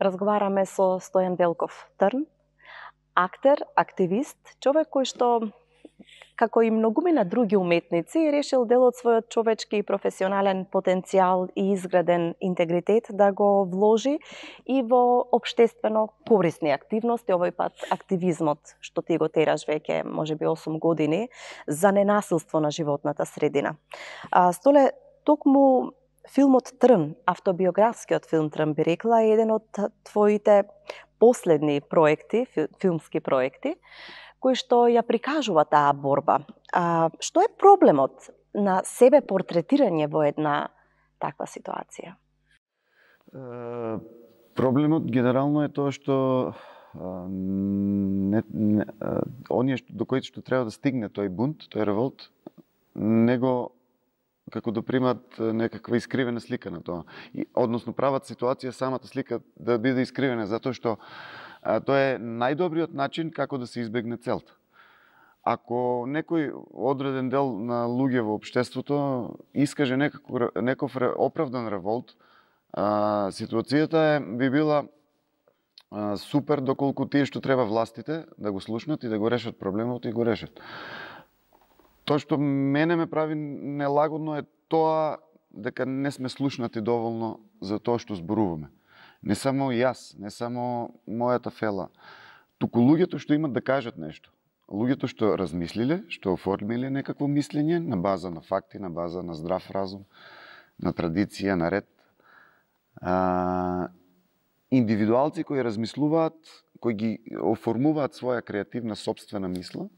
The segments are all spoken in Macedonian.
Разговараме со Стојан Велков Трн, актер, активист, човек кој што, како и многумина други уметници, решил дел од својот човечки и професионален потенцијал и изграден интегритет да го вложи и во општествено корисни активности, овој пат активизмот, што ти го тераш веќе можеби 8 години, за ненасилство на животната средина. Столе, токму филмот Трн, автобиографскиот филм Трн би рекла, е еден од твоите последни проекти, филмски проекти, кои што ја прикажува таа борба. Што е проблемот на себе портретирање во една таква ситуација? Проблемот генерално е тоа што оние до кои што треба да стигне тој бунт, тој револт, него како да примат некаква искривена слика на тоа. Односно прават ситуација самата слика да биде искривена, затоа што тоа е најдобриот начин како да се избегне целта. Ако некој одреден дел на луѓе во општеството искаже некој оправдан револт, ситуацијата би била супер доколку тие што треба властите да го слушнат и да го решат проблемот и го решат. Тоа што мене ме прави нелагодно е тоа дека не сме слушнати доволно за тоа што зборуваме. Не само јас, не само мојата фела, туку луѓето што имат да кажат нешто. Луѓето што размислиле, што оформиле некакво мислење на база на факти, на база на здрав разум, на традиција, на ред. Индивидуалци кои размислуваат, кои ги оформуваат своја креативна собствена мисла,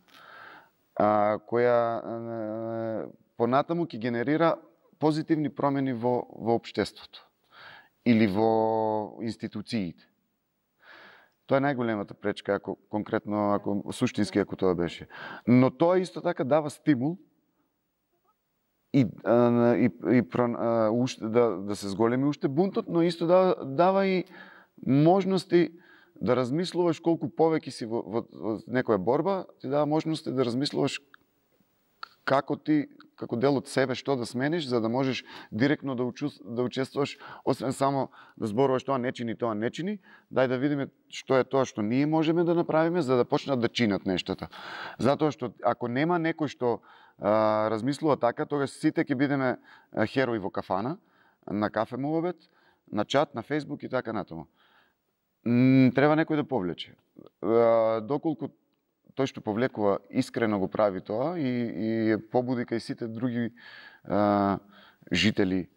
која понатаму ќе генерира позитивни промени во општеството или во институциите. Тоа е најголемата пречка, ако конкретно, ако суштински, ако тоа беше. Но тоа исто така дава стимул да се зголеми уште бунтот, но исто дава и можности да размислуваш колку повеќе си во некоја борба, ти дава можности да размислуваш како ти, како дел од себе, што да смениш, за да можеш директно да учествуваш, освен само да зборуваш тоа не чини, дај да видиме што е тоа што ние можеме да направиме, за да почнат да чинат нештата. Затоа што ако нема некој што размислува така, тогаш сите ќе бидеме херои во кафана, на кафе муабет, на чат, на Фејсбук и така натаму. Треба некој да повлече. Доколку тој што повлекува искрено го прави тоа и побуди кај сите други жители,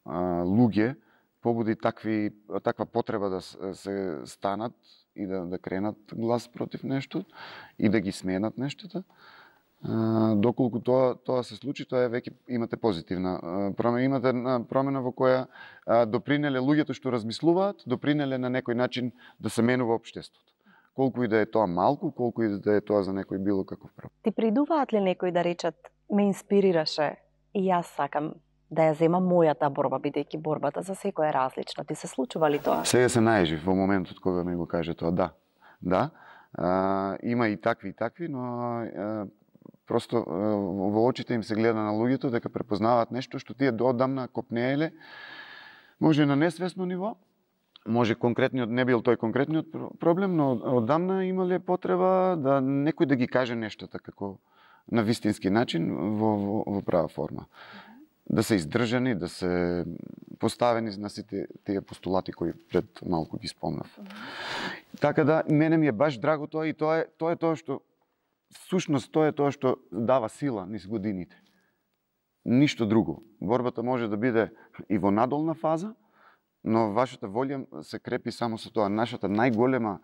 луѓе, побуди таква потреба да се станат и да кренат глас против нешто и да ги сменат нештата. Доколку тоа се случи, тоа е веќе имате позитивна промена, имате промена во која допринеле луѓето што размислуваат, допринеле на некој начин да се менува општеството. Колку и да е тоа малку, колку и да е тоа за некој било каков проблем. Ти придуваат ли некој да речат, ме инспирираше и јас сакам да ја земам мојата борба, бидејќи борбата за секој е различна. Ти се случува ли тоа? Сега се најжив во моментот кога ми го каже тоа, да. Има и такви, но просто во очите им се гледа на луѓето дека препознаваат нешто што тие доодамна копнееле, може на несвесно ниво, може конкретниот, не бил тој конкретниот проблем, но одамна имале потреба да некој да ги каже нештата како на вистински начин во права форма. Да се издржани, да се поставени на сите тие постулати кои пред малку ги спомнав. Така да, мене ми е баш драго тоа и тоа е тоа што всушност тоа е тоа што дава сила низ годините. Ништо друго. Борбата може да биде и во надолна фаза, но вашата волја се крепи само со тоа. Нашата најголема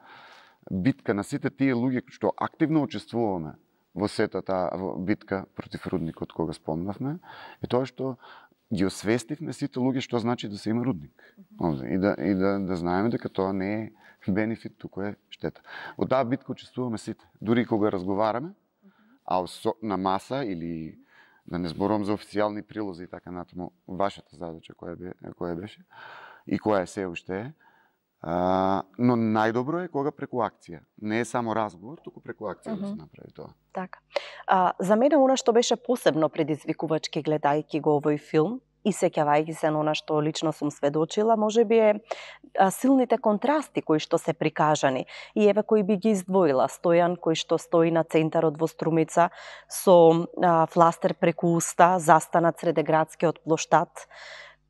битка на сите тие луѓе што активно учествуваме во сета таа битка против рудникот, кога спомнавме, е тоа што ги освестивме сите луѓе што значи да се има рудник. И да знаеме дека тоа не е бенефит, туку е штета. Во таа битка учествуваме сите, дури кога разговараме, а на маса или да не зборувам за официјални прилози и така натаму, вашата задача која беше и која се уште е, но најдобро е кога преку акција. Не е само разговор, туку преку акција да се направи тоа. Така. За мене она што беше посебно предизвикувачки гледајќи го овој филм и сеќавајќи се на она што лично сум сведочила, можеби е силните контрасти кои што се прикажани. И еве кои би ги издвоила. Стојан кој што стои на центарот во Струмица со фластер преку уста, застанат среде градскиот плоштад,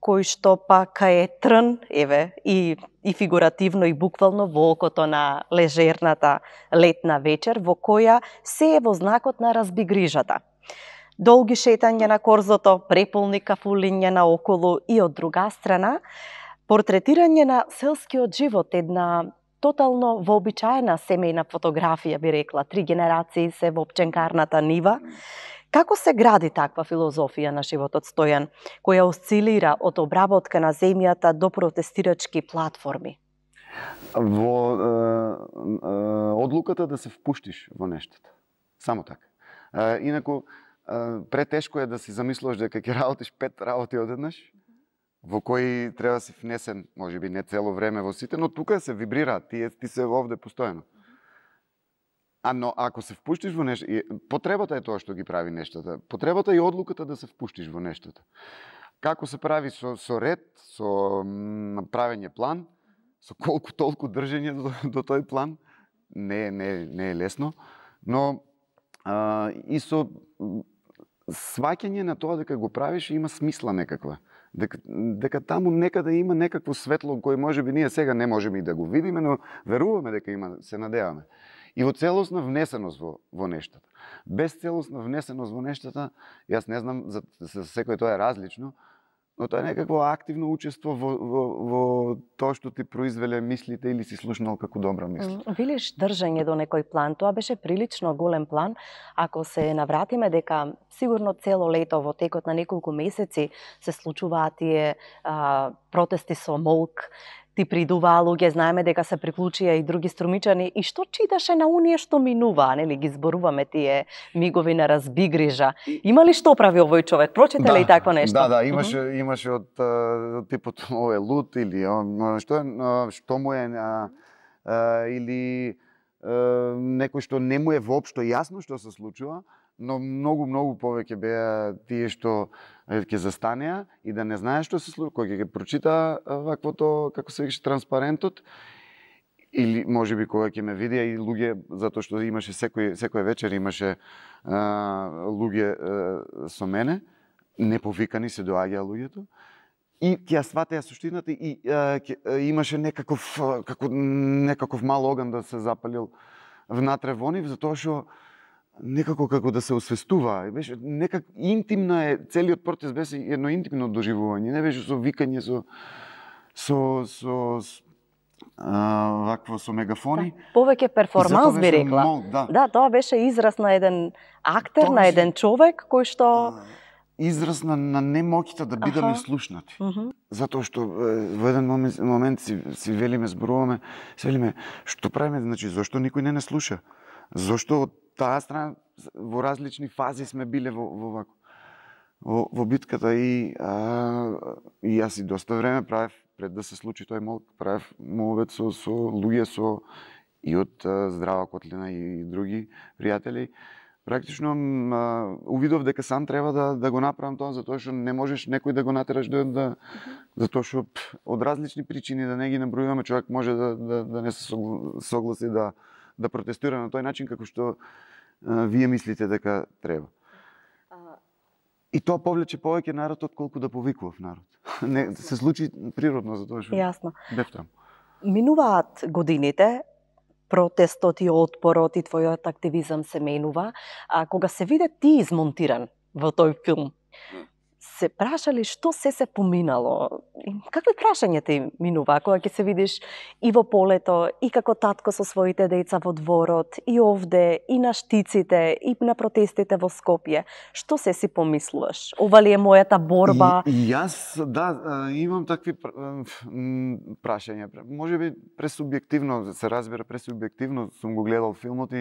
кој што пак е трн, еве, и фигуративно и буквално во окото на лежерната летна вечер, во која се е во знакот на разбигрижата. Долги шетање на корзото, преполни кафулиња наоколу и од друга страна, портретирање на селскиот живот, една тотално вообичаена семејна фотографија, би рекла, 3 генерации се во пченкарната нива. Како се гради таква филозофија на животот, Стојан, која осцилира од обработка на земјата до протестирачки платформи? Во одлуката да се впуштиш во нештата. Само така. Инаку, претешко е да си замислуваш дека ќе работиш 5 работи одеднаш, во кои треба да си внесен, можеби не цело време во сите, но тука се вибрираат, ти се овде постојано. Но ако се впуштиш во нешто, потребата е тоа што ги прави нештата. Потребата и одлуката да се впуштиш во нештата. Како се прави со ред, со правење план, со колку толку држење до тој план, не е лесно, но и со сваќање на тоа дека го правиш има смисла некаква. Дека таму некаде има некакво светло кој можеби ние сега не можеме и да го видиме, но веруваме дека има, се надеваме. И во целосна внесеност во нештата. Без целосна внесеност во нештата, јас не знам, за секој тоа е различно, но тоа е некакво активно учество во тоа што ти произвеле мислите или си слушнал како добра мисла. Велиш држање до некој план, тоа беше прилично голем план. Ако се навратиме дека сигурно цело лето во текот на неколку месеци се случуваат тие протести со молк, ти придуваа луѓе, знаеме дека се приклучија и други струмичани, и што читаше на оние што минуваа, нели ги зборуваме тие мигови на разбигрижа. Има ли што прави овој човек? Прочете ли такво нешто? Да, имаше од типот овој лут или што му е или некој што не му е воопшто јасно што се случува, но многу повеќе беа тие што ќе застанеа и да не знаеш што се случува, кој ќе прочита ваквото, како се викаше, транспарентот, или можеби кога ќе ме видеа и луѓе, затоа што имаше секој вечер имаше луѓе со мене, неповикани се доаѓаа луѓето, и ќе ја сватеа суштината и имаше некаков мал оган да се запалил внатре во нив, затоа што некако како да се освестува. Беше некак интимна е, целиот протест беше едно интимно доживување, не беше со викање, со мегафони. Повеќе перформанс би рекла. Да, тоа беше израз на еден актер, на еден човек кој што израз на немоќта да бидеме слушнати. Затоа што во еден момент си велиме, зборуваме, што правиме, значи зошто никој не слуша? Зошто од таа страна во различни фази сме биле во битката и јас и доста време правев, пред да се случи тој молк, правев молбет со луѓе и од Здрава Котлина и други пријатели. Практично увидов дека сам треба да го направам тоа, затоа што не можеш некој да го натераш затоа што од различни причини, да не ги набројуваме, човек може да не се согласи да протестира на тој начин како што вие мислите дека треба. И тоа повлече повеќе народ отколку да повикував народ. Не се случи природно затоа што бев таму. Минуваат годините, протестот и отпорот и твојот активизам се менува, кога се виде ти измонтиран во тој филм, се прашали што се поминало? Какви прашања ти минува кога ќе се видиш и во полето, и како татко со своите деца во дворот, и овде, и на штиците, и на протестите во Скопје? Што се си помислуваш? Ова ли е мојата борба? И јас, имам такви прашања. Можеби пресубјективно, се разбира, пресубјективно сум го гледал филмот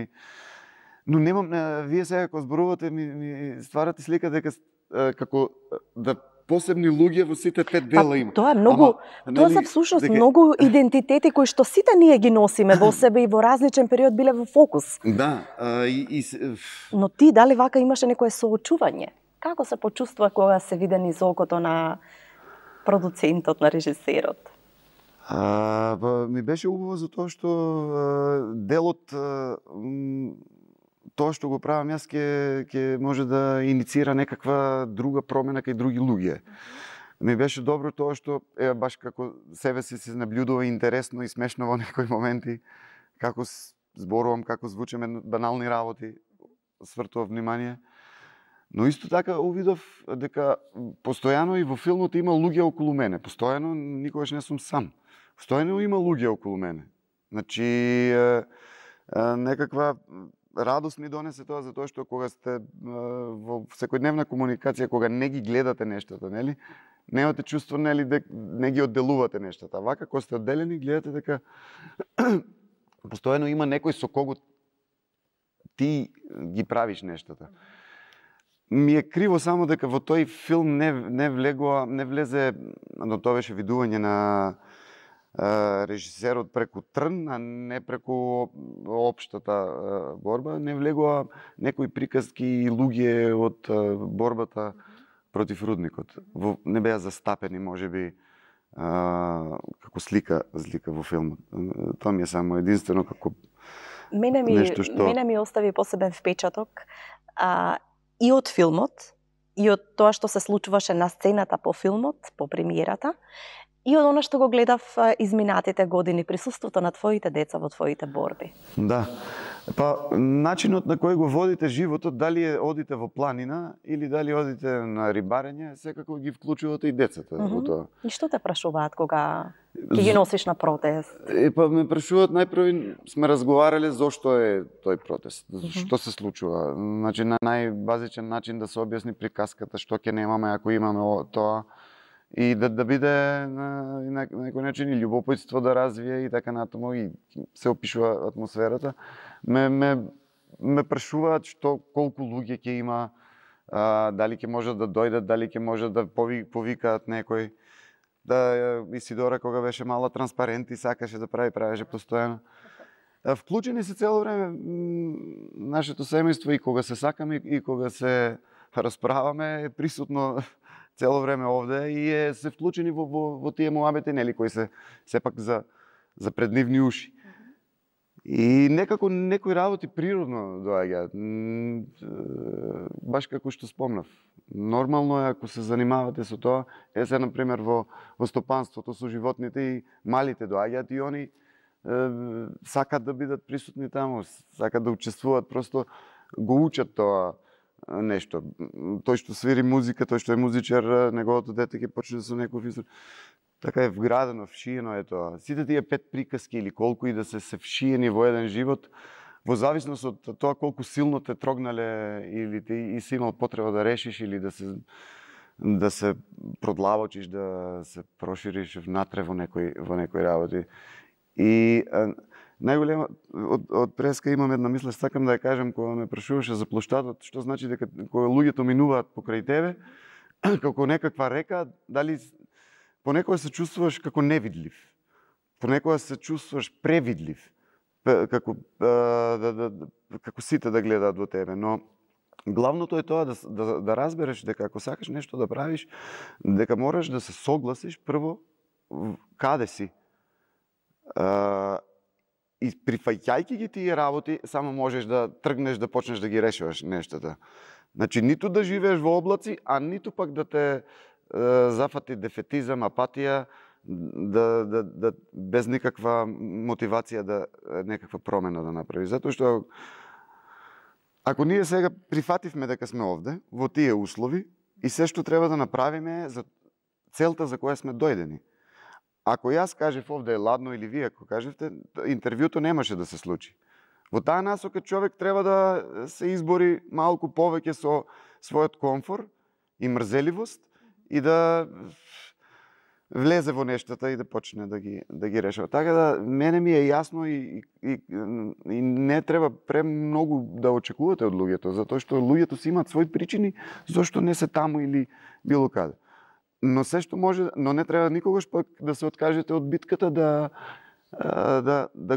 но немам, вие сега кога зборувате ми стварате слика дека како да посебни луѓе во сите 5 дела има. Тоа е многу, тоа се всушност многу идентитети кои што сите ние ги носиме во себе и во различен период биле во фокус. Да, Но ти дали вака имаше некое соочување? Како се почувствува кога се види низ окото на продуцентот, на режисерот? Ми беше убаво затоа што делот, тоа што го правам јас ќе може да инициира некаква друга промена кај други луѓе. Ми беше добро тоа што баш како себе си се наблюдува интересно и смешно во некои моменти, како зборувам, како звучиме банални работи, свртував внимание. Но исто така увидов дека постојано и во филмот има луѓе околу мене. Постојано никогаш не сум сам. Постојано има луѓе околу мене. Значи некаква радост ми донесе тоа затоа што кога сте во секојдневна комуникација, кога не ги гледате нештата, нели? Немате чувство, нели, не ги одделувате нештата. Вака кога сте одделени, гледате дека постојано има некој со кого ти ги правиш нештата. Ми е криво само дека во тој филм не влезе, но тоа беше видување на режисерот преку Трн, а не преку општата борба, не влегува некои приказки и луѓе од борбата против рудникот. Не беа застапени, можеби, како слика во филмот. Тоа ми е само единствено како нешто што... Мене ми остави посебен впечаток и од филмот, и од тоа што се случуваше на сцената по филмот, по премиерата, и од она што го гледав изминатите години, присуството на твоите деца во твоите борби. Да. Па, начинот на кој го водите животот, дали одите во планина или дали одите на рибарење, секако ги вклучувате и децата во тоа. И што те прашуваат кога ќе ги носиш на протест? Па ме прашуваат, најпрво сме разговарале зошто е тој протест, што се случува. Значи, на најбазичен начин да се објасни приказката, што ќе немаме ако имаме тоа, и да биде на некој начин и љубопитство да развие и така натаму, и се опишува атмосферата. Ме прашуваат колку луѓе ќе има, дали ќе можат да дојдат, дали ќе можат да повикаат некој. Да, Исидора кога беше мала транспаренти сакаше да правеше постојано. Вклучени се цело време нашето семејство, и кога се сакаме и кога се расправаме, е присутно цело време овде и се вклучени во тие муабети, нели, кои се сепак за преднивни уши. И некако некои работи природно доаѓаат. Баш како што спомнав. Нормално е ако се занимавате со тоа. Се, например, во стопанството со животните и малите доаѓаат и они сакат да бидат присутни таму, сакат да учествуваат, просто го учат тоа нешто. Тој што свири музика, тој што е музичар, неговото дете ќе почне со некој физор. Така е вградено, вшиено е тоа. Сите тие 5 приказки или колку и да се вшиени во еден живот, во зависност од тоа колку силно те трогнале или ти си имал потреба да решиш или да се продлабочиш, да се прошириш внатре во некои работи. И најголема од преска имам една мисла, сакам да ја кажам, кога ме прашуваше за плоштадот, што значи дека кога луѓето минуваат покрај тебе, како некаква река, дали понекогаш се чувствуваш како невидлив, понекогаш се чувствуваш превидлив, како сите да гледаат во тебе, но главното е тоа да разбереш дека ако сакаш нешто да правиш, дека мораш да се согласиш прво каде си. И прифаќајќи ги тие работи, само можеш да тргнеш да почнеш да ги решаваш нештата. Значи, ниту да живееш во облаци, а ниту пак да те зафати дефетизам, апатија, без никаква мотивација некаква промена да направи. Затоа што ако ние сега прифативме дека сме овде, во тие услови, и се што треба да направиме за целта за која сме дојдени. Ако јас кажев овде е ладно или вие ако кажете, интервјуто немаше да се случи. Во таа насока човек треба да се избори малку повеќе со својот комфор и мрзеливост и да влезе во нештата и да почне да ги решава. Така да, мене ми е јасно и не треба премногу да очекувате од луѓето, затоа што луѓето си имаат своји причини зошто не се таму или било каде. Но се што може, но не треба никогаш пак да се откажете од битката, да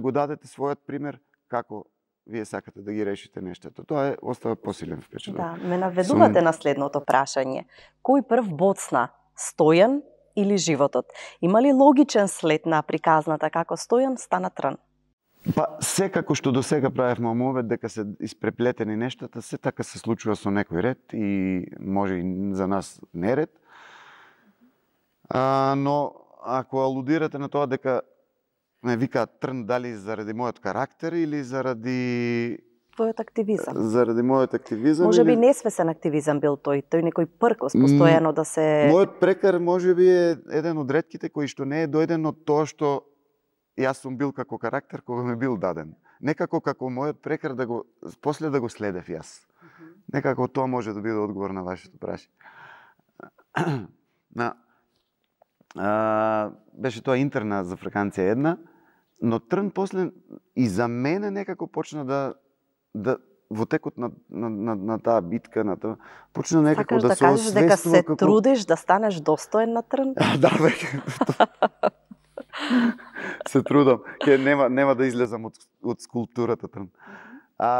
го дадете својот пример како вие сакате да ги решите нештата. Тоа остава посилен впечаток. Да, ме наведувате на следното прашање. Кој прв боцна, Стојан или животот? Има ли логичен след на приказната како Стојан стана Трн? Па, секако што до сега правевме омовет дека се испреплетени нештата, се така се случува со некој ред и може и за нас неред. Но ако алудирате на тоа дека ме викаат Трн, дали заради мојот карактер или заради Твојот активизам. Заради мојот активизам. Може би несвесен активизам бил тој некој пркос постојано да се... Мојот прекар може би е еден од ретките кои што не е дојден од тоа што јас сум бил како карактер кога ми бил даден. Некако како мојот прекар после да го следев јас. Некако тоа може да биде одговор на вашето прашање. Беше тоа интерна за Фраканција една, но Трн после и за мене некако почна да во текот на таа битка, почна некако да се освестува. Сакаш да кажеш дека се трудиш да станеш достоен на Трн? Да, веќе. Се трудам. Нема да излезам од скулптурата Трн.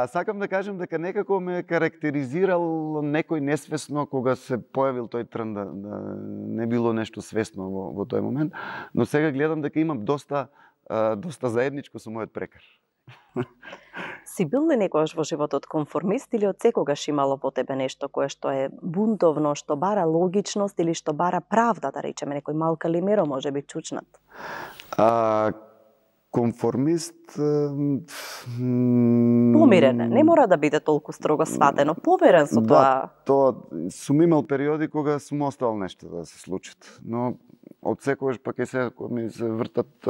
Сакам да кажем дека некако ме карактеризирал некој несвесно кога се појавил тој Трн, да не било нешто свесно во тој момент, но сега гледам дека имам доста заедничко со мојот прекар. Си бил ли некогаш во животот конформист или од секогаш имало во тебе нешто кое што е бунтовно, што бара логичност или што бара правда, да речеме, некој мал Калимеро може би чучнат? Конформист... Помирен, не мора да биде толку строго сватено, поверен со тоа. Да, сум имал периоди кога сум оставал нешто да се случат, но од секогаш пак ми се вртат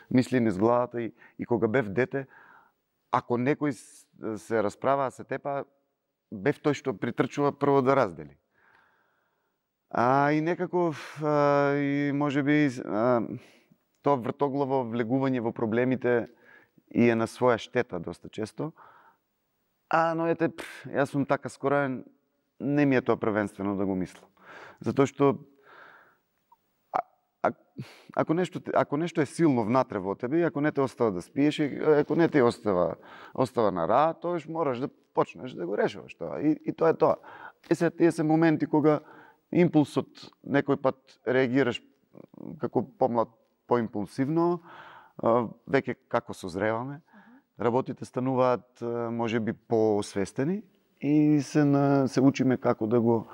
мисли низ главата и кога бев дете, ако некој се расправа, се тепа, бев тој што притрчува прво да раздели. И некако, и може би, тоа вртоглаво влегување во проблемите и е на своја штета доста често. Но јас сум така скорен, не ми е тоа првенствено да го мислам. Затоа што ако нешто е силно внатре во тебе, и ако не те остава да спиеш, и ако не те остава на раа, тоаш мораш да почнеш да го решаваш тоа. И тоа е тоа. Тие се моменти кога импулсот некој пат реагираш како помлад поимпулсивно, веќе како созреваме, работите стануваат можеби поосвестени и се учиме како да го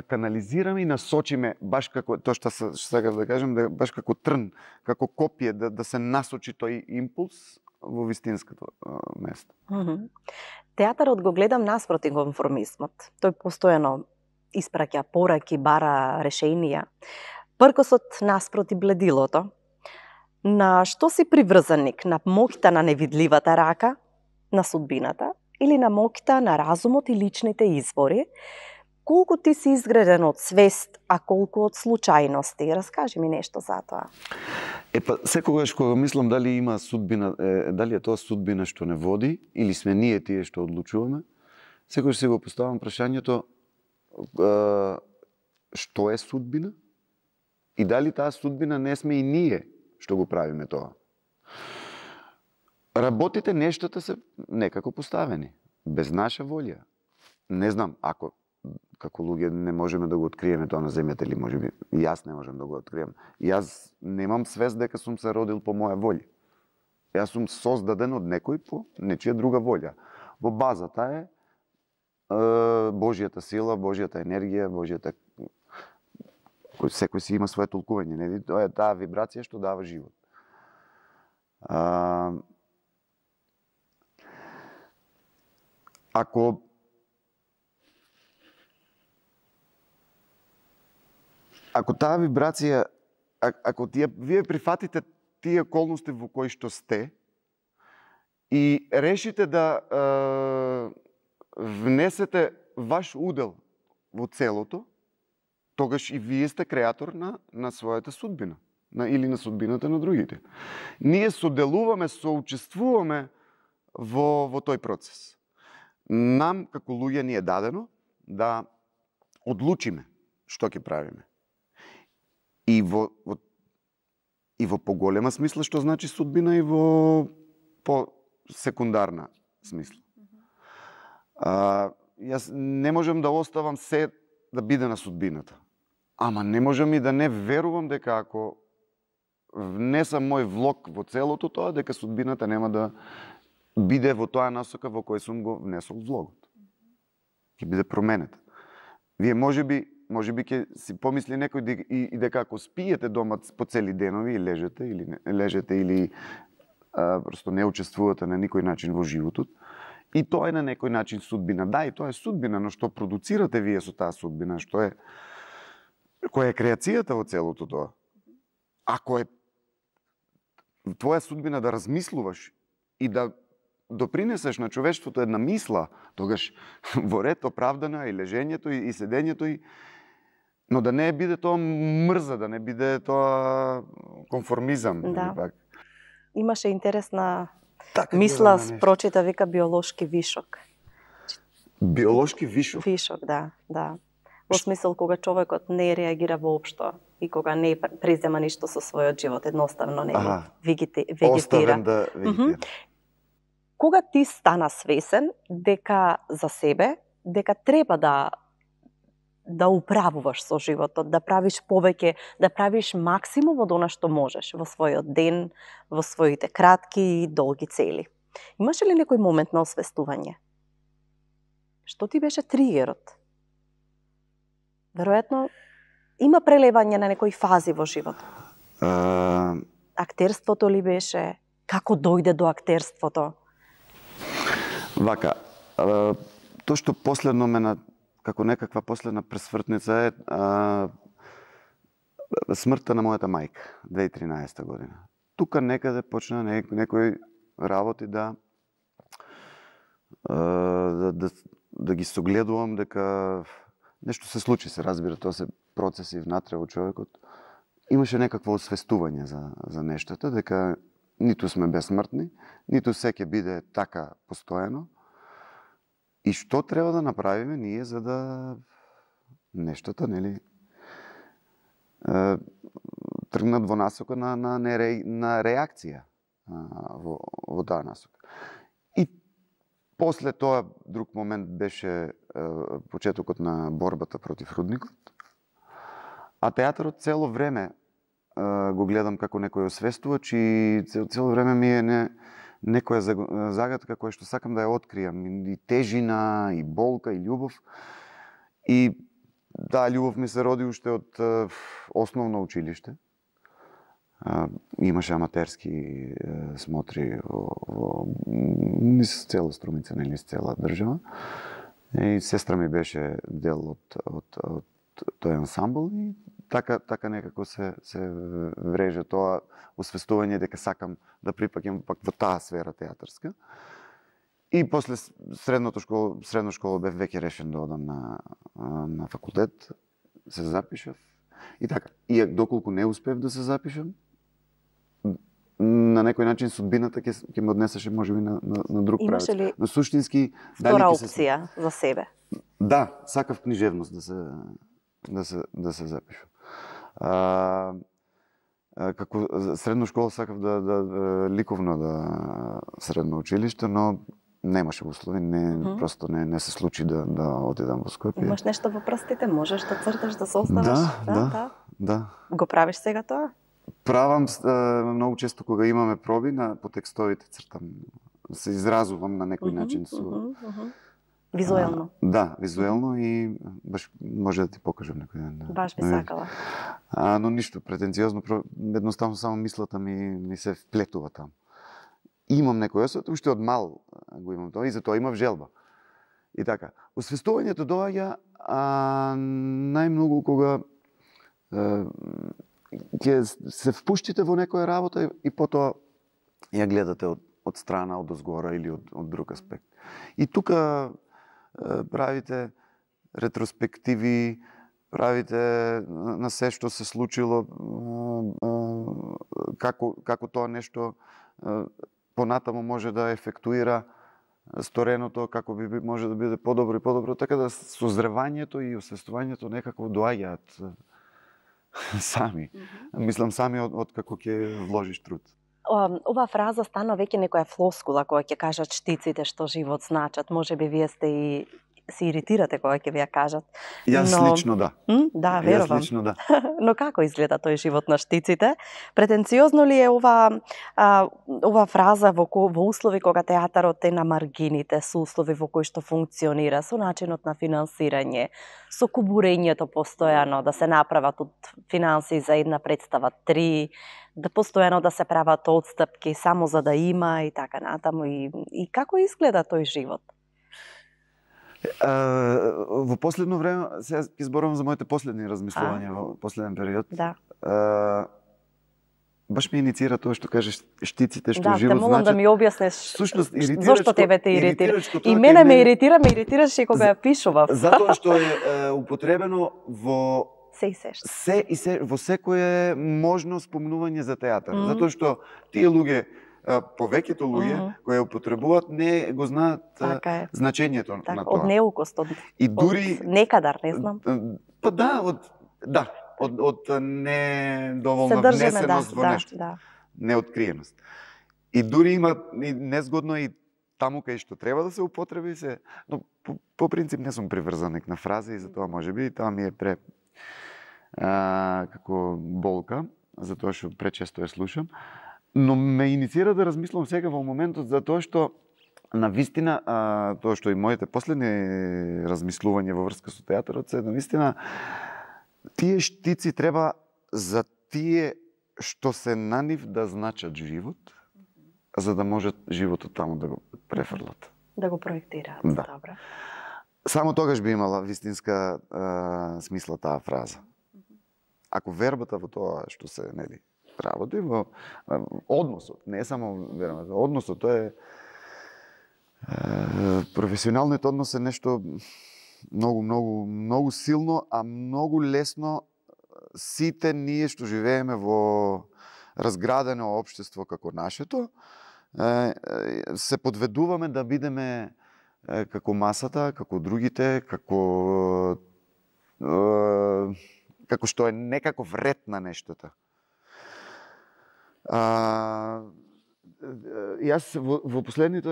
канализираме и насочиме баш како тоа што сакав да кажам, баш како Трн, како копие да се насочи тој импулс во вистинското место. Театарот го гледам наспроти конформизмот. Тој постојано испраќа пораки, бара решенија. Пркосот наспроти бледилото. На што си приврзаник? На моќта на невидливата рака, на судбината или на моќта на разумот и личните извори? Колку ти си изграден од свест, а колку од случајности? Раскажи ми нешто за тоа. Секогаш кога мислам дали има судбина, дали е тоа судбина што не води или сме ние тие што одлучуваме, секогаш си го поставам прашањето што е судбина и дали таа судбина не сме и ние што го правиме тоа. Работите, нештата се некако поставени, без наша волја. Не знам, ако како луѓе не можеме да го откриеме тоа на земјата, или можеби и јас не можам да го открием. Јас немам свест дека сум се родил по моја волја. Јас сум создаден од некој по нечија друга волја. Во базата е Божјата сила, Божјата енергија, Божјата... Секој си има свое толкување, нели? Тоа е таа вибрација што дава живот. Ако таа вибрација, ако вие прифатите тие околности во кои што сте и решите да внесете ваш удел во целото, тогаш и вие сте креатор на својата судбина, или на судбината на другите. Ние соделуваме, соучествуваме во тој процес. Нам, како луѓе, ни е дадено да одлучиме што ќе правиме. И во поголема смисла што значи судбина и во по-секундарна смисла. Јас не можам да оставам се да биде на судбината. Ама не можам и да не верувам дека ако внесам мој влог во целото тоа, дека судбината нема да биде во тоа насока во кој сум го внесол влогот. Ќе биде променета. Вие можеби ќе си помисли некој и дека ако спиете дома по цели денови и лежете или просто не учествувате на никој начин во животот, и тоа е на некој начин судбина. Да, и тоа е судбина, но што продуцирате вие со таа судбина, која е креацијата во целото тоа? Ако е твоја судбина да размислуваш и да допринесеш на човештвото една мисла, тогаш во ред оправдано и лежењето и седењето но да не биде тоа мрза, да не биде тоа конформизам. Да. Пак. Имаше интересна мисла, прочита, вика биолошки вишок. Биолошки вишок? Вишок, да. Во смисол кога човекот не реагира воопшто и кога не презема ништо со својот живот, едноставно не вегетира. Оставен да вегетира. Кога ти стана свесен дека за себе, дека треба да управуваш со животот, да правиш повеќе, да правиш максимум од она што можеш во својот ден, во своите кратки и долги цели. Имаше ли некој момент на освестување? Што ти беше тригерот? Веројатно има прелевање на некои фази во животот. Актерството ли беше? Како дојде до актерството? Вака, тоа што последно ме како некаква последна пресвртница е смртта на мојата мајка 2013 година. Тука некаде почна некои работи да ги согледувам дека нешто се случи, се разбира, тоа се процеси внатре во човекот. Имаше некакво освестување за нештата, дека ниту сме безсмртни, ниту се ќе биде така постојано. И што треба да направиме ние за да нештата, нели, тргнат во насока на реакција во таа насока. И после тоа друг момент беше почетокот на борбата против рудникот. А театарот цело време го гледам како некој освестувач и цело време ми е некоја загадка која што сакам да ја откријам. И тежина, и болка, и љубов. И таа љубов ми се роди уште од основно училиште. Имаше аматерски смотри низ цела Струмица, нели низ цела држава. И сестра ми беше дел од тој ансамбл и така некако се врежа тоа освестување дека сакам да припаѓам пак во таа сфера театарска. И после средна школа бев веќе решен да одам на факултет, се запишав. И така, и доколку не успев да се запишам, на некој начин судбината ќе ме однесеше можеби на друг правец. Имаше ли но суштински втора опција за себе? Да, сакав книжевност да се запишам. Како средна школа сакав ликовно средно училиште, но немаше услови, просто не се случи да отидам во Скопје. Имаш нешто во прстите, можеш да црташ, да се оставаш? Да. Го правиш сега тоа? Правам многу често кога имаме проби по текстовите цртам. Се изразувам на некој начин визуелно. Да, визуелно и баш може да ти покажам некој ден. Баш би сакала. Но ништо претенциозно, едноставно само мислата ми се вплетува таму. Имам некој осет, уште од мал го имам тоа и затоа имав желба. И така, освестувањето доаѓа најмногу кога ќе се впуштите во некоја работа и потоа ја гледате од страна, од озгора или од друг аспект. И тука правите ретроспективи, правите на се што се случило, како тоа нешто понатаму може да ефектуира стореното, како би може да биде подобро и подобро, така да созревањето и освестувањето некако доаѓаат сами. Мислам сами од како ќе вложиш труд. ова фраза стана веќе некоја флоскула кога ќе кажат штиците што живот значат. Можеби вие сте и се иритирате кога ќе ви ја кажат. Јас лично да. Да, верувам. Јас лично да. Но како изгледа тој живот на штиците? Претенциозно ли е ова фраза во услови кога театарот е на маргините, со услови во кои што функционира, со начинот на финансирање, со кубурењето постојано да се направат од финансии за една представа 3, да постојано да се прават отстапки само за да има и така натаму, и како изгледа тој живот? Во последно време, сега ќе зборувам за моите последни размислувања во последен период. Да. Баш ме иницира тоа што кажеш штиците што да, живот значат. Да, те молам да ми објаснеш зошто тебе те иритира. И мене ме иритираше кога ја пишував. Затоа што е употребено во во секое можно спомнување за театар. Затоа што тие луѓе, повеќето луѓе кои ја употребуваат не го знаат значењето на тоа. Од неукост, од некадар, не знам. Па да, од недоволна внесеност во нешто. Неоткриеност. И дури има незгодно и таму кај што треба да се употреби се, но по принцип не сум приврзаник на фрази и затоа можеби тоа ми е како болка, затоа што пречесто ја слушам. Но ме иницира да размислам сега во моментот за тоа што навистина, тоа што и моите последни размислувања во врска со театарот се, навистина тие штици треба за тие што се на нив да значат живот, за да можат животот таму да го префрлат. Да го проектираат, да. Добре. Само тогаш би имала вистинска смисла таа фраза. Ако вербата во тоа што се, нели, работи, во односот, не само вербата, односот, тоа е професионалниот однос е нешто многу силно, а многу лесно сите ние што живееме во разградено општество како нашето, се подведуваме да бидеме како масата, како другите, како што е некаков ред на нештото. Јас во последните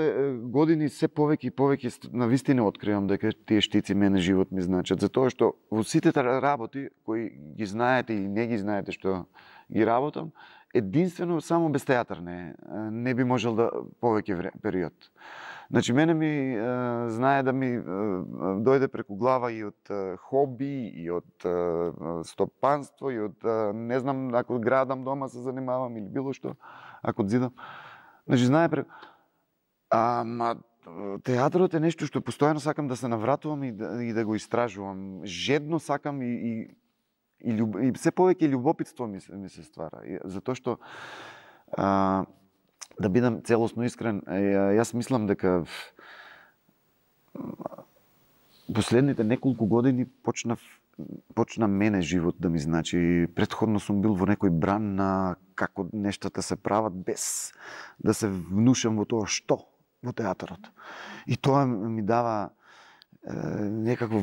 години се повеќе и повеќе навистина откривам дека тие штици мене живот ми значат, затоа што во сите работи кои ги знаете и не ги знаете што ги работам, единствено само без театар не би можел да повеќе период. Значи мене ми знае да ми дојде преку глава и од хоби, и од стопанство, и од не знам, ако градам дома се занимавам или било што, ако зидам. Значи знае преку... Ама театарот е нешто што постојано сакам да се навратувам и да го истражувам. Жедно сакам и се повеќе љубопитство ми се ствара. Затоа што да бидам целосно искрен, јас мислам дека последните неколку години почна мене живот да ми значи. Претходно сум бил во некој бран на како нештата се прават без да се внушам во тоа што во театарот. И тоа ми дава некакво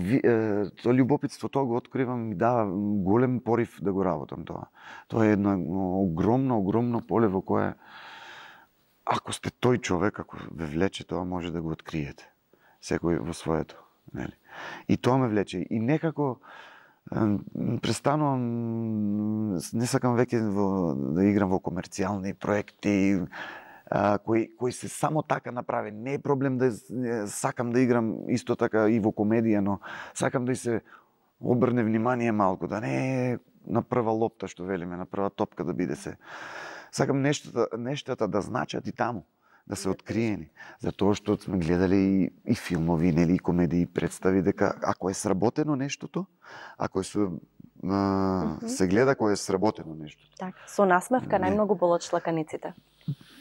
тоа љубопитство, тоа го откривам, ми дава голем порив да го работам тоа. Тоа е едно огромно поле во кое ако сте тој човек, ако ве влече тоа, може да го откриете. Секој во своето. Нели? И тоа ме влече. И некако престанувам, не сакам веќе да играм во комерцијални проекти, кои се само така направи. Не е проблем да сакам да играм исто така и во комедија, но сакам да се обрне внимание малку, да не е на прва лопта, што велиме, на прва топка да биде се. Сакам нештата да значат и таму, да се откриени. Затоа што сме гледали и филмови, нели, и комедии, представи дека ако е сработено нештото, ако се гледа кога е сработено нештото. Така, со насмевка најмногу болат шлаканиците.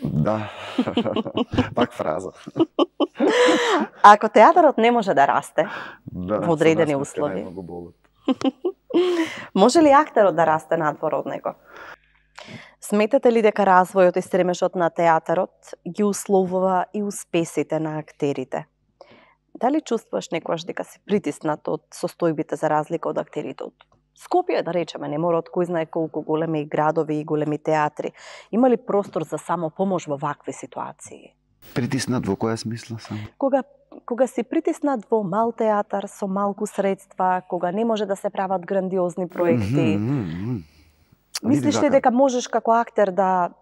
Да. Пак фраза. Ако театарот не може да расте во одредени услови, може ли актерот да расте надвор од него? Сметате ли дека развојот и стремежот на театарот ги условува и успесите на актерите? Дали чувствуваш некојаш дека си притиснат од состојбите за разлика од актерите од Скопје, да речеме, не мора од кој знае колку големи градови и големи театри. Има ли простор за самопомош во вакви ситуации? Притиснат во која смисла само? Кога си притиснат во мал театар со малку средства, кога не може да се прават грандиозни проекти, мислиш ли дека можеш како актер да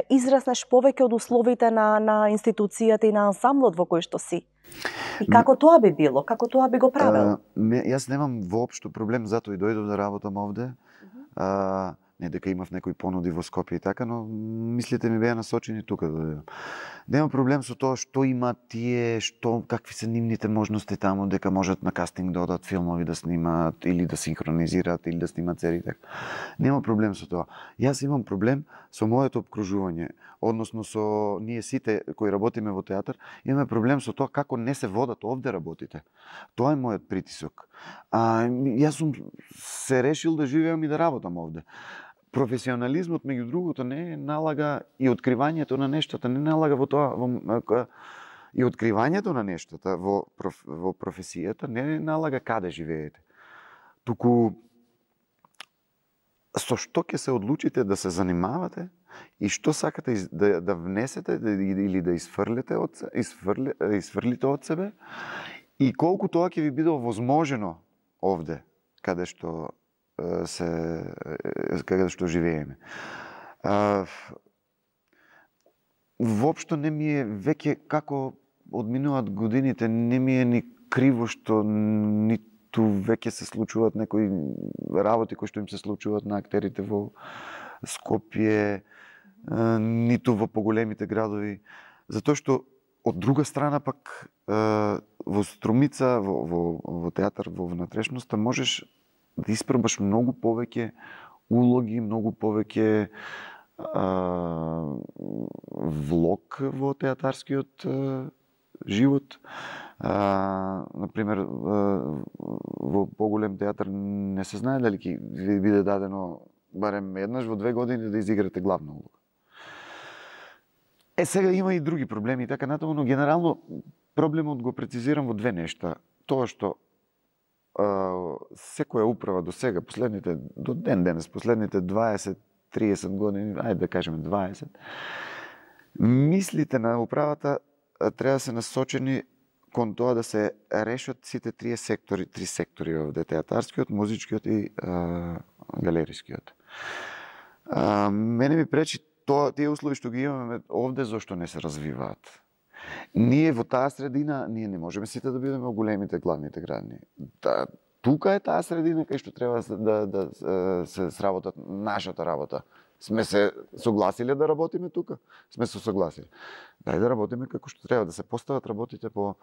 израснеш повеќе од условите на институцијата и на ансамблот во кој што си? И како тоа би било? Како тоа би го правел? Јас немам воопшто проблем, затоа и дојдов да работам овде. Не дека имав некои понуди во Скопје и така, но мислите ми беа насочени тука да дојдам. Нема проблем со тоа што има тие, какви се нивните можности таму, дека можат на кастинг да одат филмови да снимаат или да синхронизираат или да снимаат серии така. Нема проблем со тоа. Јас имам проблем со моето обкружување, односно со ние сите кои работиме во театар, имаме проблем со тоа како не се водат овде работите. Тоа е мојот притисок. Јас сум се решил да живеам и да работам овде. Професионализмот, меѓу другото, не налага и откривањето на нештата, не налага во тоа, и откривањето на нештата во професијата не налага каде живеете. Туку со што ќе се одлучите да се занимавате и што сакате да внесете или да изфрлите од себе и колку тоа ќе ви биде овозможено овде, каде што живееме. Воопшто не ми е веќе како одминуваат годините, не ми е ни криво што ниту веќе се случуваат некои работи кои што им се случуваат на актерите во Скопје, ниту во поголемите градови, затоа што од друга страна пак во Струмица, во театар во внатрешноста можеш да испробаш многу повеќе улоги, многу повеќе влог во театарскиот живот. Например, во поголем театар не се знае дали ќе ви биде дадено барем еднаш во 2 години да изиграте главна улога. Сега има и други проблеми и така натаму, но генерално проблемот го прецизирам во 2 нешта. Тоа што секоја управа до сега, до ден денес, последните 20-30 години, ајде да кажеме 20, мислите на управата треба да се насочени кон тоа да се решат сите три сектори овде, театарскиот, музичкиот и галерискиот. Мене ми пречи тие услови што ги имаме овде, зошто не се развиваат. Ние во таа средина, ние не можеме сите да бидеме во големите главните градини. Тука е таа средина кај што треба да се сработат нашата работа. Сме се согласиле да работиме тука? Сме се согласиле. Дај да работиме како што треба, да се постават работите по,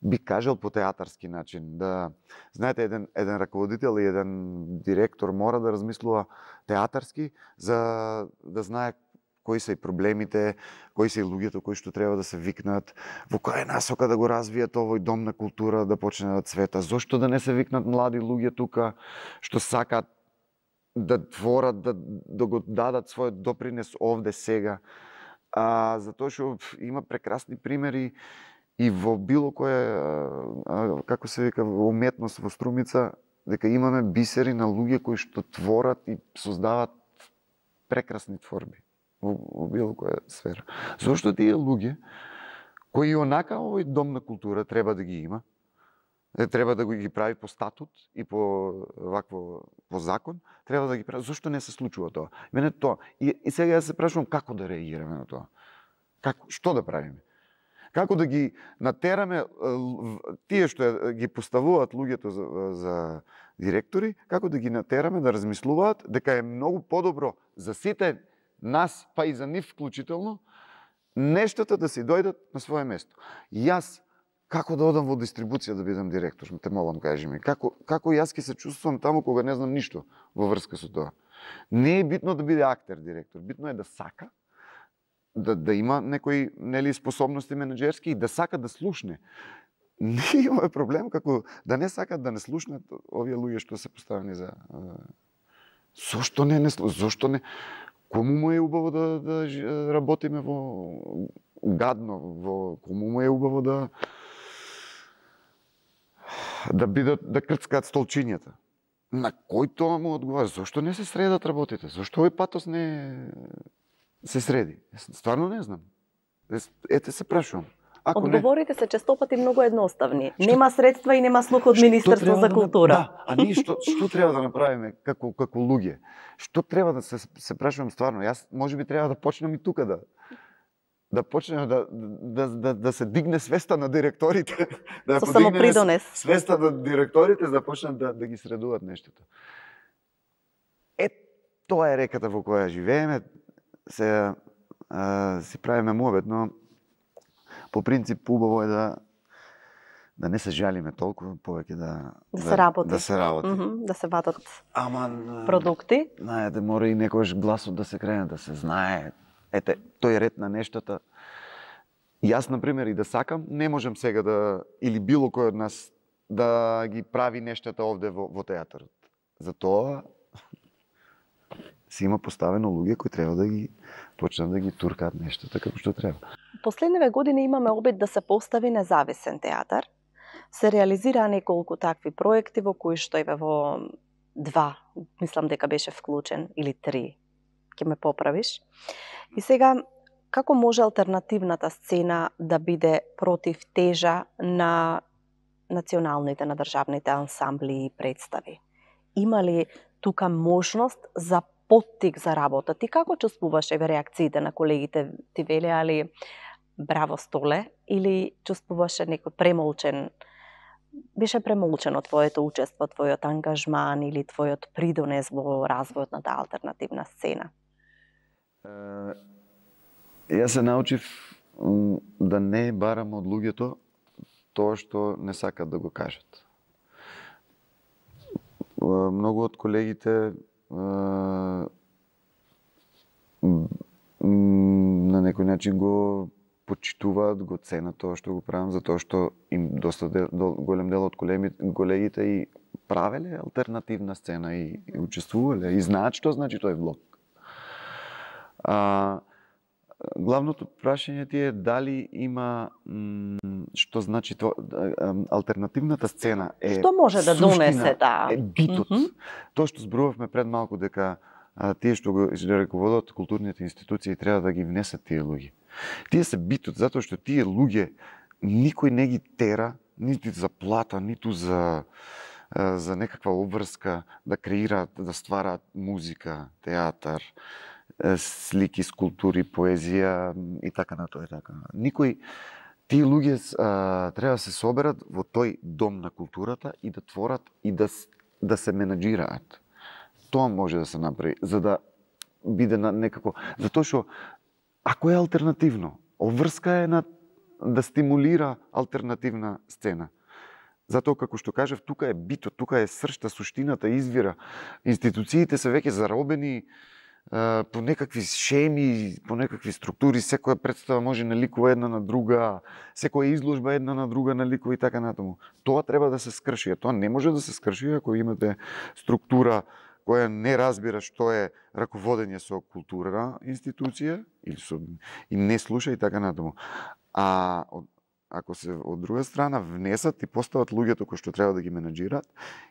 би кажал, по театарски начин. Да, знаете, еден раководител и еден директор мора да размислува театарски за да знае кои се и проблемите, кои се и луѓето кои што треба да се викнат, во која насока да го развијат овој дом на култура да почне да цвета, зошто да не се викнат млади луѓе тука што сакаат да творат, да го дадат својот допринес овде сега. Затоа што има прекрасни примери и во било која, како се вика, уметност во Струмица, дека имаме бисери на луѓе кои што творат и создават прекрасни творби во било која сфера. Зошто тие луѓе кои онака овој дом на култура треба да ги има, треба да ги прави по статут и по закон, треба да ги прави. Зошто не се случува тоа? Мене тоа. И сега ја се прашувам како да реагираме на тоа. Што да правиме? Како да ги натераме тие што ги поставуваат луѓето за директори, како да ги натераме да размислуваат дека е многу подобро за сите нас, па и за нив вклучително, нештата да си дојдат на свое место. Јас како да одам во дистрибуција да бидам директор, те молам, кажи ми. Како јас ќе се чувствувам таму кога не знам ништо во врска со тоа? Не е битно да биде актер директор, битно е да сака, да има некои способности менеджерски и да сака да слушне. Не имаме проблем како да не сакат да не слушнат овие луѓе што се поставени за... Зошто не слушнат? Зошто не... Кому му е убаво да работиме во гадно, кому му е убаво да крцкаат столчињата. На кој тоа му одговара? Зошто не се средат работите? Зошто овој патос не се среди? Стварно не знам. Ете се прашувам. Ако одговорите се честопати многу едноставни. Нема средства и нема слух од Министерство за култура. Да, а ние што треба да направиме како луѓе? Што треба да се прашувам стварно? Јас можеби треба да почнам и тука да почнем да се дигне свеста на директорите, да Со самопридонес. Свеста на директорите да почнат да ги средуваат нештото. Тоа е реката во која живееме. Се си правиме муабет, но по принцип убаво е да не се жалиме толку, повеќе да се работи. Да се работи. Да се вадат Ама продукти. Знаете, мора и некојаш гласот да се крене, да се знае. Ете, тој ред на нештата. Јас, например, и да сакам, не можам сега или било кој од нас да ги прави нештата овде во театарот. Затоа си има поставено луѓе кои треба да ги почнат да ги туркаат нештата како што треба. Последниве години имаме обид да се постави независен театар. Се реализираа неколку такви проекти во кои што еве во 2, мислам дека беше вклучен, или 3, ќе ме поправиш. И сега, како може алтернативната сцена да биде против тежа на националните, на државните ансамбли и представи? Има ли тука можност за поттик за работа? Ти како чувствуваш реакциите на колегите? Ти велеа ли браво Столе или чувствуваше некој премолчен? Беше премолчено твоето учество, твојот ангажман или твојот придонес во развојот на таа алтернативна сцена? Јас се научив да не барам од луѓето тоа што не сакат да го кажат. Многу од колегите на некој начин го почитуваат, го ценат тоа што го правам, затоа што им доста голем дел од колегите и правеле алтернативна сцена и учествувале и знаат што значи тој блок. Главното прашање ти е дали има што значи тоа алтернативната сцена е што може да донесе таа битот. Тоа што зборувавме пред малку дека тие што го раководат културните институции треба да ги внесат тие луѓе. Тие се битот затоа што тие луѓе никој не ги тера ниту за плата, ниту за некаква обврска да креираат, да ствараат музика, театар, слики, скулптури, поезија и така натоа и така. Никој тие луѓе треба да се соберат во тој дом на културата и да творат и да се менаџираат. Тоа може да се направи за да биде некако, затоа што ако е алтернативно, обврска е да стимулира алтернативна сцена. Затоа како што кажав, тука е битот, тука е сршта, суштината извира. Институциите се веќе заробени по некакви шеми, по некакви структури, секоја представа може наликува една на друга, секоја изложба една на друга наликува и така натаму. Тоа треба да се скрши, тоа не може да се скрши ако имате структура која не разбира што е раководење со културна институција и не слуша и така натаму. Ако се од друга страна внесат и постават луѓето кои што треба да ги менаџираат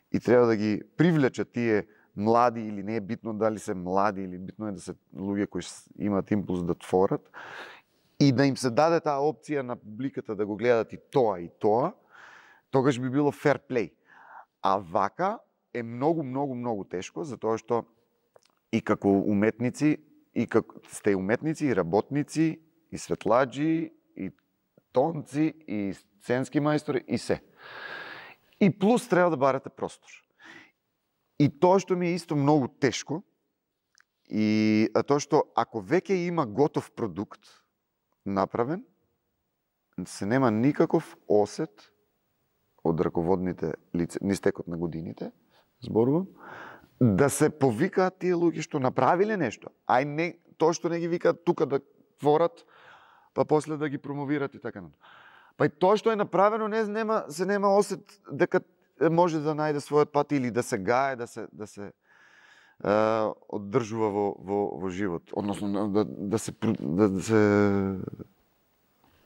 и треба да ги привлечат тие млади или не е битно дали се млади или битно е да се луѓе кои имаат импулс да творат и да им се даде таа опција на публиката да го гледат и тоа, тогаш би било фер плей. А вака е многу тешко, затоа што и како уметници, и како сте уметници, и работници, и светладжи, и тонци, и сценски мајстори, и се. И плюс треба да барате простор. И тоа што ми е исто многу тешко, и тоа што ако веќе има готов продукт направен, се нема никаков осет од раководните лица, низ текот на годините, зборувам, да се повикаат тие луѓе што направиле нешто, не тоа што не ги викаат тука да творат, па после да ги промовират и така натаму. Па и тоа што е направено се нема осет дека може да најде својот пат или да се гае, да се оддржува во живот, односно да се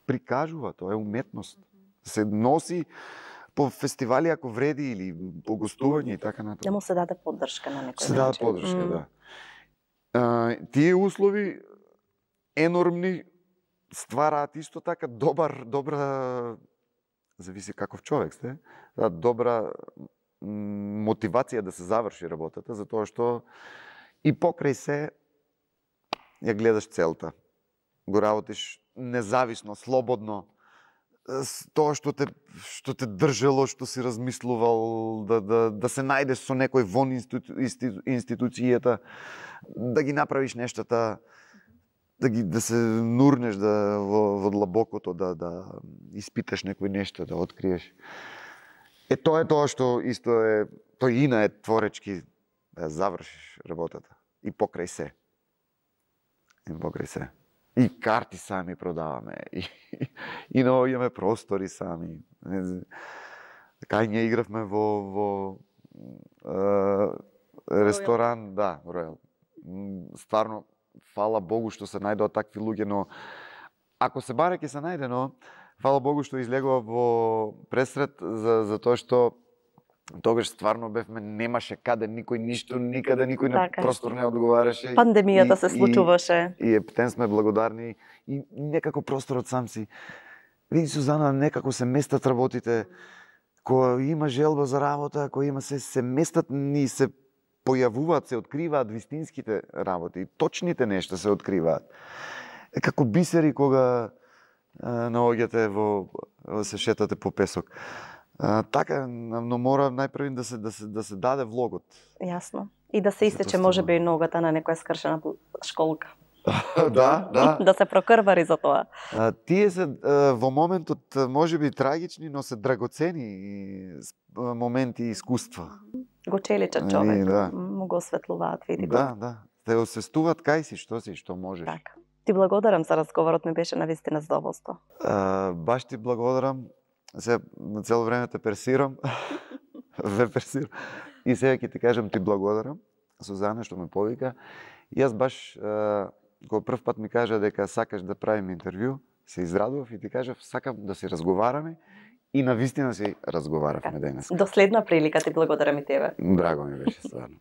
прикажува, тоа е уметност. Се носи по фестивали ако вреди или по гостување и така натаму. Да му се даде поддршка на некој Се даде начин. поддршка, да. Тие услови енормни ствараат исто така добра зависи каков човек сте, добра мотивација да се заврши работата, затоа што и покрај се ја гледаш целта. Го работиш независно, слободно, тоа што те држело, што си размислувал, да се најдеш со некој вон институцијата, да ги направиш нештата, да се нурнеш во длабокото, да испиташ некои нешта, да откриеш. Тоа е тоа што исто е, тој ина е творечки, да завршиш работата. И покрај се. И карти сами продаваме, и наоѓаме простори сами. Кај ние игравме во ресторан, да, Ројал. Стварно, фала Богу што се најдоа такви луѓе, но ако се баре ќе се најде, но фала Богу што излегува во пресрет за тоа што тогаш стварно бевме, немаше каде никој ништо, никаде никој на простор не одговараше. Пандемијата се случуваше. И ептен сме благодарни и некако просторот сам си. Види Сузана, некако се местат работите, која има желба за работа, која има се местат и се појавуваат, се откриваат вистинските работи, точните нешта се откриваат. Како бисери кога наоѓате се шетате по песок. Така, но мора најпрвин да се даде влогот. Јасно. И да се истече можеби ногата на некоја скршена школка. Да. Да се прокрвари за тоа. Тие се во моментот можеби трагични, но се драгоцени моменти и искуства. Го челичат човек, му го осветлуваат, види го. Да. Те освестуваат кај си, што можеш. Така. Ти благодарам за разговорот, ми беше навистина задоволство. Баш ти благодарам. Се на цело време те персирам. И сега ќе ти кажам ти благодарам, Сузана, што ме повика. И јас баш, кога прв пат ми кажа дека сакаш да правиме интервју, се израдував и ти кажав, сакам да си разговараме и навистина си разговаравме денес. До следна прилика ти благодарам и тебе. Драго ми беше стварно.